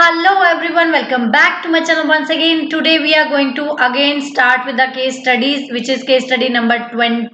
Hello everyone, welcome back to my channel once again. Today we are going to again start with the case studies which is case study number 20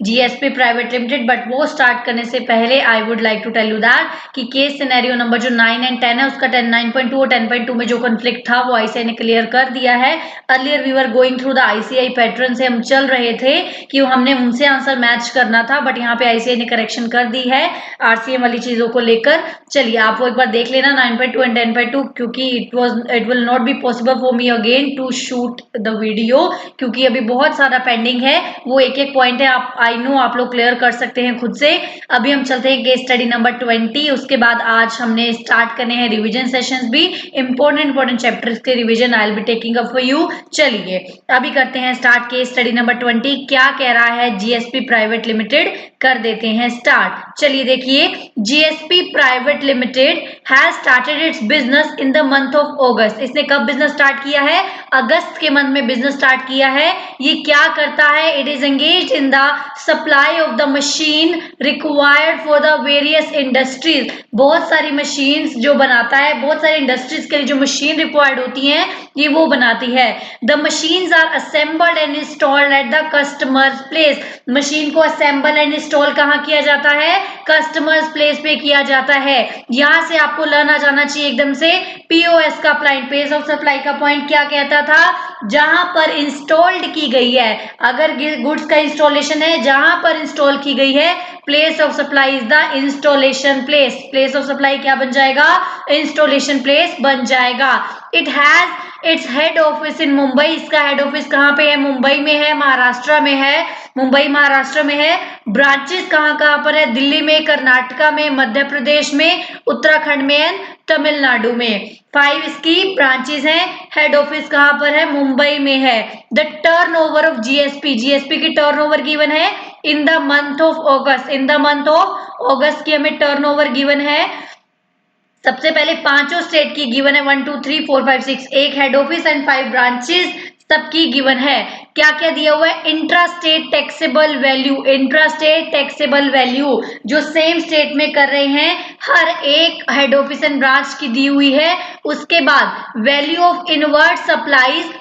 GSP Private Limited. But वो start करने से पहले I would like to tell you that कि case scenario number जो 9 and 10 है उसका 9.2 और 10.2 में जो conflict था वो ICI ने clear कर दिया है. Earlier we were going through the ICI pattern से हम चल रहे थे कि हमने उनसे आंसर मैच करना था, बट यहाँ पे ICI ने करेक्शन कर दी है RCM वाली चीजों को लेकर. चलिए आप वो एक बार देख लेना 9.2 एंड 10.2, क्योंकि it will not be possible for me again to shoot the video, क्योंकि अभी बहुत सारा पेंडिंग है. वो एक एक पॉइंट है, आप आई नो आप लोग क्लियर कर सकते हैं खुद से. अभी हम चलते हैं केस स्टडी नंबर 20. उसके बाद आज हमने स्टार्ट करने हैं रिविजन सेशंस भी. इंपॉर्टेंट चैप्टर्स के revision I will be taking up for you. चलिए अभी करते हैं स्टार्ट केस स्टडी नंबर 20. क्या कह रहा है जीएसपी प्राइवेट लिमिटेड, कर देते हैं स्टार्ट. चलिए देखिए, GSP private limited has started it's business in the month of अगस्त. इसने कब बिजनेस स्टार्ट किया है? अगस्त के मंथ में बिजनेस स्टार्ट किया है. ये क्या करता है? It is engaged in the supply of the machine required for the various industries. बहुत सारी मशीन्स जो बनाता है, बहुत सारी इंडस्ट्रीज के लिए जो मशीन रिक्वायर्ड होती हैं ये वो बनाती है. The machines are assembled and installed at the customers place. Machine को असेंबल एंड इंस्टॉल कहाँ किया जाता है? कस्टमर्स प्लेस पे किया जाता है. यहां से आपको लर्न आ जाना चाहिए एकदम से. पीओएस का पॉइंट, प्लेस ऑफ सप्लाई का पॉइंट क्या कहता था? जहां पर इंस्टॉल्ड की गई है. अगर गुड्स का इंस्टॉलेशन है, जहां पर इंस्टॉल की गई है, place of supply is the installation place. Place of supply क्या बन जाएगा? इंस्टॉलेशन प्लेस बन जाएगा. It has its head office in Mumbai. इसका हेड ऑफिस कहाँ पे है? मुंबई में है, महाराष्ट्र में है. मुंबई महाराष्ट्र में है. ब्रांचेस कहाँ कहाँ पर है? दिल्ली में, कर्नाटका में, मध्य प्रदेश में, उत्तराखंड में एंड तमिलनाडु में. 5 इसकी ब्रांचेस हैं. हेड ऑफिस कहाँ पर है? मुंबई में है. The turnover of GSP, GSP की टर्नओवर गिवन है इन the month of August. In the month of अगस्त की हमें टर्नओवर गिवन है. सबसे पहले पांचों स्टेट की गिवन है, 1 2 3 4 5 6, एक हेड ऑफिस एंड 5 ब्रांचेस सबकी गिवन है. क्या क्या दिया हुआ है? Intra state taxable value. Intra state taxable value जो सेम स्टेट में कर रहे हैं, हर एक हेड ऑफिस एंड ब्रांच की दी हुई है. उसके बाद वैल्यू ऑफ इनवर्ट सप्लाईज,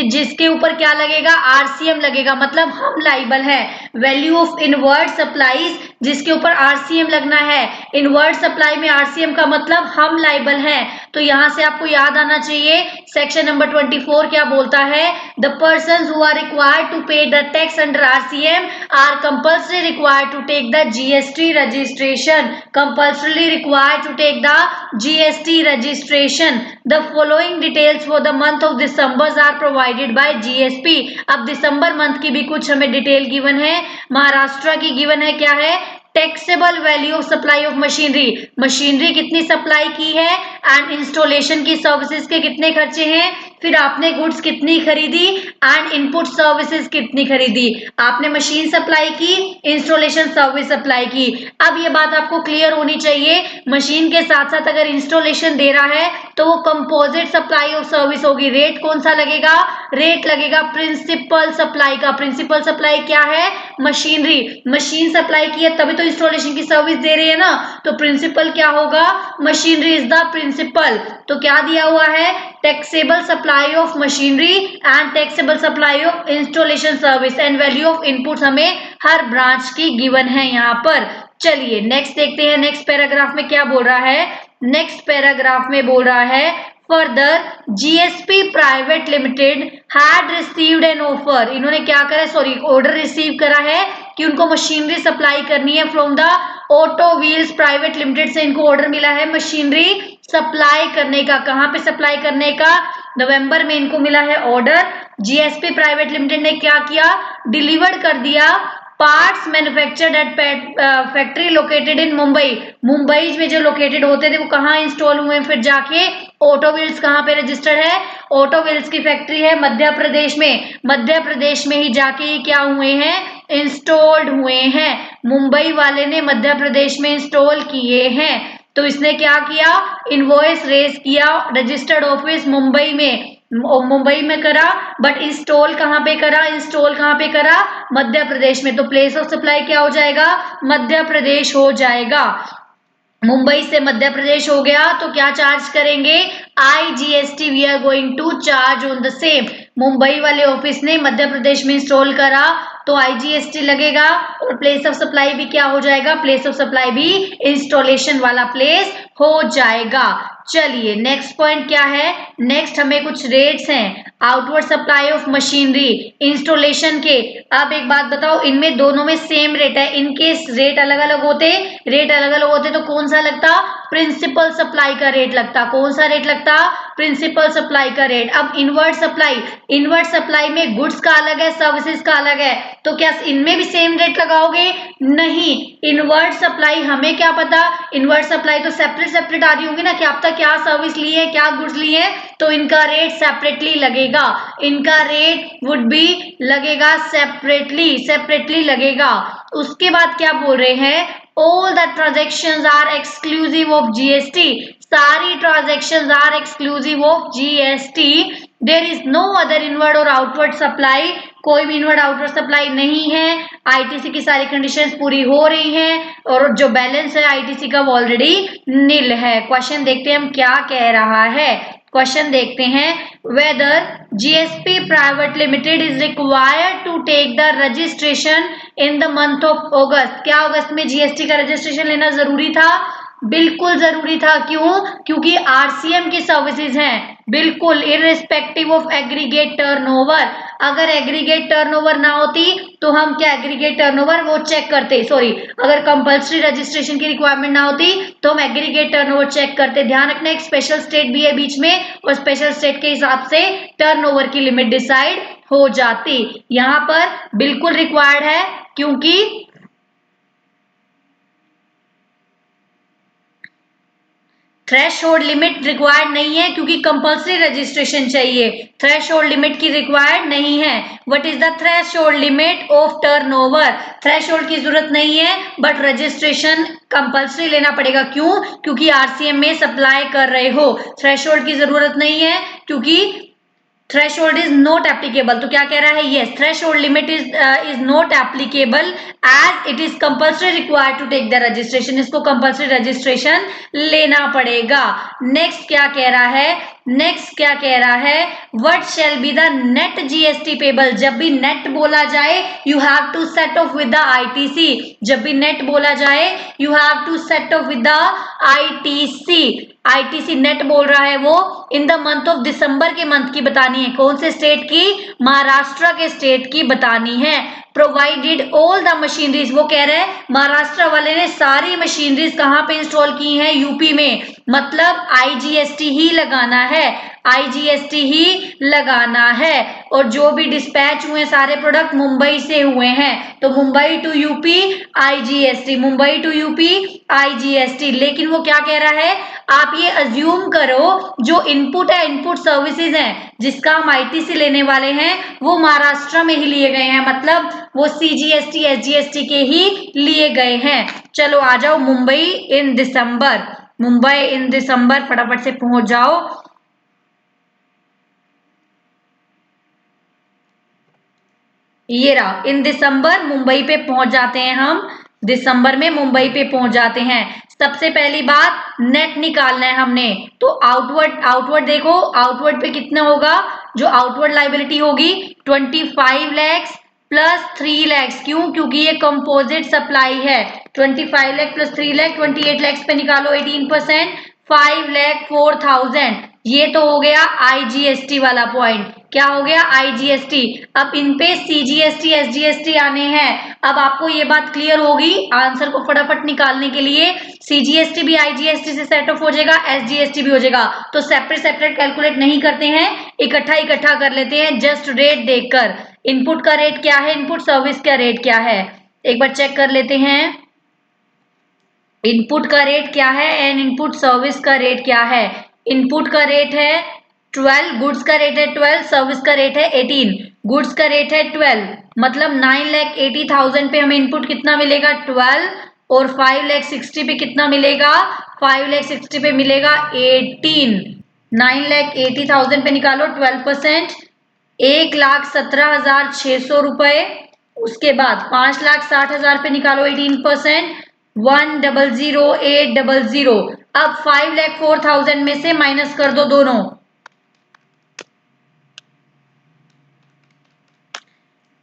जिसके ऊपर क्या लगेगा? आरसीएम लगेगा, मतलब हम लाइबल है. वैल्यू ऑफ इनवर्ट सप्लाईज जिसके ऊपर आरसीएम लगना है. इनवर्ट सप्लाई में आरसीएम का मतलब हम लाइबल है. तो यहां से आपको याद आना चाहिए सेक्शन नंबर 24 क्या बोलता है? The person who are required to pay the tax under RCM are compulsory required to take the GST registration. Compulsory required to take the GST registration. The following details for the month of December are provided by GSP. अब दिसंबर month की भी कुछ हमें detail given है. महाराष्ट्र की given है, क्या है? Taxable value of supply of machinery. Machinery कितनी सप्लाई की है एंड इंस्टॉलेशन की सर्विसेज के कितने खर्चे हैं. फिर आपने गुड्स कितनी खरीदी एंड इनपुट सर्विसेज कितनी खरीदी. आपने मशीन सप्लाई की, इंस्टॉलेशन सर्विस सप्लाई की. अब ये बात आपको क्लियर होनी चाहिए, मशीन के साथ साथ अगर इंस्टॉलेशन दे रहा है तो वो कंपोजिट सप्लाई ऑफ सर्विस होगी. रेट कौन सा लगेगा? रेट लगेगा प्रिंसिपल सप्लाई का. प्रिंसिपल सप्लाई क्या है? मशीनरी. मशीन सप्लाई की है तभी तो इंस्टॉलेशन की सर्विस दे रही है ना, तो प्रिंसिपल क्या होगा? Machinery is the principal. तो क्या दिया हुआ है? Taxable supply of machinery and taxable supply of installation service and value of input हमें हर ब्रांच की गिवन है यहाँ पर. चलिए नेक्स्ट देखते हैं. नेक्स्ट पैराग्राफ में क्या बोल रहा है? नेक्स्ट पैराग्राफ में बोल रहा है further GSP private limited had received an offer. इन्होंने क्या करा? सॉरी, ऑर्डर रिसीव करा है कि उनको मशीनरी सप्लाई करनी है from the auto wheels private limited से. इनको ऑर्डर मिला है मशीनरी सप्लाई करने का. कहाँ पे सप्लाई करने का? नवंबर में इनको मिला है ऑर्डर. जीएसपी प्राइवेट लिमिटेड ने क्या किया? डिलीवर कर दिया parts manufactured at factory located in Mumbai. Mumbai में जो लोकेटेड होते थे वो कहाँ इंस्टॉल हुए? फिर जाके ऑटो व्हील्स कहाँ पे रजिस्टर्ड है? ऑटो व्हील्स की फैक्ट्री है मध्य प्रदेश में. मध्य प्रदेश में ही जाके ये क्या हुए हैं? इंस्टॉल्ड हुए हैं. मुंबई वाले ने मध्य प्रदेश में इंस्टॉल किए हैं. तो इसने क्या किया? इनवॉइस रेज किया, रजिस्टर्ड ऑफिस मुंबई में, मुंबई में करा, बट इंस्टॉल कहाँ पे करा? इंस्टॉल कहाँ पे करा? मध्य प्रदेश में. तो प्लेस ऑफ सप्लाई क्या हो जाएगा? मध्य प्रदेश हो जाएगा. मुंबई से मध्य प्रदेश हो गया तो क्या चार्ज करेंगे, IGST we are going to charge on the same. Mumbai वाले ऑफिस ने मध्य प्रदेश में इंस्टॉल करा तो IGST लगेगा, और प्लेस ऑफ सप्लाई भी क्या हो जाएगा, प्लेस ऑफ सप्लाई भी इंस्टॉलेशन वाला प्लेस हो जाएगा। चलिए नेक्स्ट पॉइंट क्या है, नेक्स्ट हमें कुछ रेट्स हैं, outward supply of machinery, installation के। अब एक बात बताओ, इनमें दोनों में सेम रेट है, इनकेस रेट अलग अलग होते तो कौन सा लगता, प्रिंसिपल सप्लाई का रेट लगता। कौन सा रेट लगता, प्रिंसिपल सप्लाई का रेट। अब इनवर्ट सप्लाई में गुड्स का अलग है, सर्विसेज का अलग है, तो क्या इनमें भी सेम रेट लगाओगे, नहीं। इनवर्ट सप्लाई हमें क्या पता, इनवर्ट सप्लाई तो सेपरेट सेपरेट आ रही होंगी ना, कि आप तक क्या सर्विस ली है, क्या गुड्स ली है, तो इनका रेट सेपरेटली लगेगा, इनका रेट वुड बी लगेगा सेपरेटली लगेगा। उसके बाद क्या बोल रहे हैं, all the transactions are exclusive of GST, सारी transactions are exclusive of GST, there is no other inward और outward supply, कोई भी इनवर्ड आउटवर्ड सप्लाई नहीं है, ITC की सारी कंडीशंस पूरी हो रही हैं, और जो बैलेंस है ITC का वो ऑलरेडी नील है। क्वेश्चन देखते हैं हम क्या कह रहा है, क्वेश्चन देखते हैं, whether GSP private limited is required to take the registration in the month of August, क्या अगस्त में GST का रजिस्ट्रेशन लेना जरूरी था, बिल्कुल जरूरी था। क्यों, क्योंकि RCM की सर्विसेज हैं, बिल्कुल इररिस्पेक्टिव ऑफ एग्रीगेट टर्नओवर। अगर एग्रीगेट टर्नओवर ना होती तो हम क्या एग्रीगेट टर्नओवर वो चेक करते, सॉरी, अगर कंपल्सरी रजिस्ट्रेशन की रिक्वायरमेंट ना होती तो हम एग्रीगेट टर्नओवर चेक करते। ध्यान रखना एक स्पेशल स्टेट भी है बीच में, और स्पेशल स्टेट के हिसाब से टर्नओवर की लिमिट डिसाइड हो जाती। यहाँ पर बिल्कुल रिक्वायर्ड है, क्योंकि थ्रेशोल्ड लिमिट रिक्वायर्ड नहीं है, क्योंकि कंपल्सरी रजिस्ट्रेशन चाहिए, थ्रेशोल्ड लिमिट की रिक्वायर्ड नहीं है। What is the threshold limit of turnover, threshold की जरूरत नहीं है, बट रजिस्ट्रेशन कंपल्सरी लेना पड़ेगा। क्यों, क्योंकि RCM में सप्लाई कर रहे हो। थ्रेशोल्ड की जरूरत नहीं है, क्योंकि थ्रेशोल्ड इज नॉट एप्लीकेबल, तो क्या कह रहा है, yes threshold limit is not applicable as it is compulsory required to take the registration, इसको कंपल्सरी रजिस्ट्रेशन लेना पड़ेगा। नेक्स्ट क्या कह रहा है, नेक्स्ट क्या कह रहा है, what shall be the net GST payable, जब भी नेट बोला जाए you have to set off with the ITC, जब भी नेट बोला जाए you have to set off with the ITC net बोल रहा है वो in the month of December के मंथ की बतानी है, कौन से स्टेट की, महाराष्ट्र के स्टेट की बतानी है। प्रोवाइडेड ऑल द मशीनरीज, वो कह रहे हैं महाराष्ट्र वाले ने सारी मशीनरीज कहाँ पे इंस्टॉल की हैं, यूपी में, मतलब IGST ही लगाना है, IGST ही लगाना है। और जो भी डिस्पैच हुए सारे प्रोडक्ट मुंबई से हुए हैं, तो Mumbai to UP IGST, Mumbai to UP IGST। लेकिन वो क्या कह रहा है, आप ये अज्यूम करो जो इनपुट है, इनपुट सर्विसेज हैं जिसका हम ITC लेने वाले हैं, वो महाराष्ट्र में ही लिए गए हैं, मतलब वो CGST SGST के ही लिए गए हैं। चलो आ जाओ, मुंबई इन दिसंबर, मुंबई इन दिसंबर फटाफट से पहुंच जाओ। ये रहा, इन दिसंबर मुंबई पे पहुंच जाते हैं हम, दिसंबर में मुंबई पे पहुंच जाते हैं। सबसे पहली बात नेट निकालना है हमने, तो आउटवर्ड देखो, आउटवर्ड पे कितना होगा, जो आउटवर्ड लाइबिलिटी होगी 25 लैक्स प्लस 3 लैक्स। क्यों, क्योंकि ये कंपोजिट सप्लाई है। 25 लैख प्लस 3 लैख 28 लैक्स पे निकालो 18%, 5 लैख 4,000। ये तो हो गया IGST वाला पॉइंट, क्या हो गया IGST। अब इन पे CGST SGST आने हैं। अब आपको ये बात क्लियर होगी, आंसर को फटाफट निकालने के लिए CGST भी IGST से सेट ऑफ हो जाएगा, SGST भी हो जाएगा, तो सेपरेट सेपरेट कैलकुलेट नहीं करते हैं, इकट्ठा इकट्ठा कर लेते हैं, जस्ट रेट देखकर। इनपुट का रेट क्या है, इनपुट सर्विस का रेट क्या है, एक बार चेक कर लेते हैं। इनपुट का रेट क्या है एंड इनपुट सर्विस का रेट क्या है। इनपुट का रेट है 12, गुड्स का रेट है 12, सर्विस का रेट है 18। गुड्स का रेट है 12, मतलब 9,80,000 पे हमें इनपुट कितना मिलेगा 12, और 5,60,000 पे कितना मिलेगा, 5,60,000 पे मिलेगा 18। 9,80,000 पे निकालो 12%, 1,17,600 रुपए। उसके बाद 5,60,000 पे निकालो 18%, 1,00,800। अब 5,04,000 में से माइनस कर दो दोनों।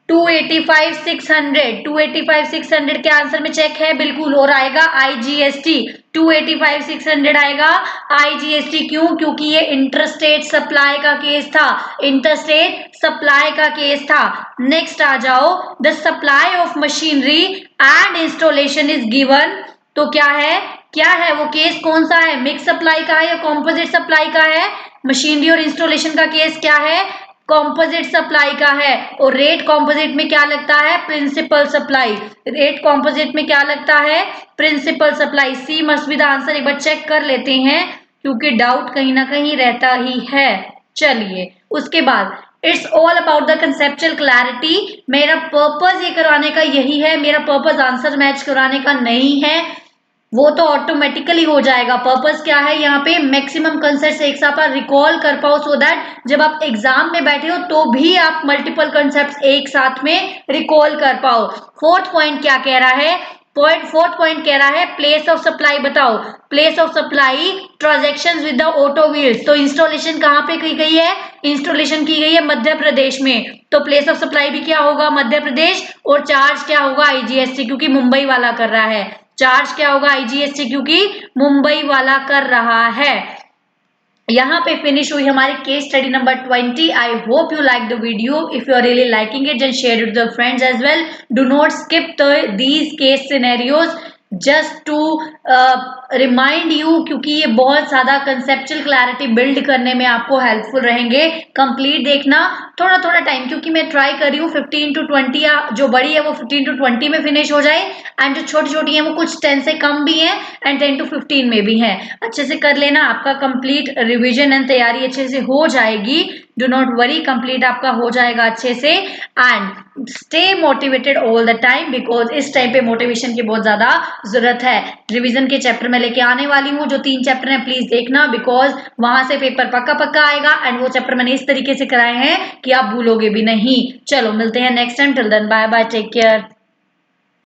285,600 के आंसर में चेक है बिल्कुल, और आएगा आईजीएसटी। 285,600 आएगा आईजीएसटी। क्यों? क्योंकि ये इंटरस्टेट सप्लाई का केस था, इंटरस्टेट सप्लाई का केस था। नेक्स्ट आ जाओ, the supply of machinery and installation is given. तो क्या है, क्या है वो केस? कौन सा है? मिक्स सप्लाई का है या कॉम्पोजिट सप्लाई का है? मशीनरी और इंस्टॉलेशन का केस क्या है? कॉम्पोजिट सप्लाई का है। और रेट कॉम्पोजिट में क्या लगता है? Principal supply. रेट कॉम्पोजिट में क्या लगता है? Principal supply. C must be the answer. एक बार चेक कर लेते हैं क्योंकि डाउट कहीं ना कहीं रहता ही है। चलिए, उसके बाद it's all about the conceptual clarity. मेरा पर्पज ये कराने का यही है, मेरा पर्पज आंसर मैच कराने का नहीं है, वो तो ऑटोमेटिकली हो जाएगा। पर्पस क्या है यहाँ पे? मैक्सिमम कंसेप्ट एक साथ आप रिकॉल कर पाओ, सो दैट जब आप एग्जाम में बैठे हो तो भी आप मल्टीपल कंसेप्ट एक साथ में रिकॉल कर पाओ। फोर्थ पॉइंट क्या कह रहा है? फोर्थ पॉइंट कह रहा है प्लेस ऑफ सप्लाई बताओ। Place of supply transaction with the auto wheels. तो इंस्टॉलेशन कहाँ पे की गई है? इंस्टॉलेशन की गई है मध्य प्रदेश में, तो प्लेस ऑफ सप्लाई भी क्या होगा? मध्य प्रदेश। और चार्ज क्या होगा? आईजीएसटी, क्योंकि मुंबई वाला कर रहा है। चार्ज क्या होगा? आईजीएसटी, क्योंकि मुंबई वाला कर रहा है। यहाँ पे फिनिश हुई हमारी case study number 20। I hope you like the video. If you are really liking it, then share it with friends as well. Do not skip these case scenarios just to remind you, क्योंकि ये बहुत ज्यादा conceptual clarity build करने में आपको helpful रहेंगे। Complete देखना, थोड़ा थोड़ा टाइम, क्योंकि मैं ट्राई कर रही हूँ 15 to 20, या जो बड़ी है वो 15 to 20 में फिनिश हो जाए, एंड जो छोटी छोटी है वो कुछ 10 से कम भी है एंड 10 to 15 में भी है। अच्छे से कर लेना, आपका कंप्लीट रिवीजन एंड तैयारी अच्छे से हो जाएगी। डू नॉट वरी, कंप्लीट आपका हो जाएगा अच्छे से। And stay motivated all the time, because इस टाइम पे मोटिवेशन की बहुत ज्यादा जरूरत है। रिवीजन के चैप्टर में लेके आने वाली हूँ, जो 3 चैप्टर हैं प्लीज देखना, बिकॉज वहां से पेपर पक्का पक्का आएगा एंड वो चैप्टर मैंने इस तरीके से कराए हैं कि आप भूलोगे भी नहीं। चलो मिलते हैं next time. Till then bye bye, take care.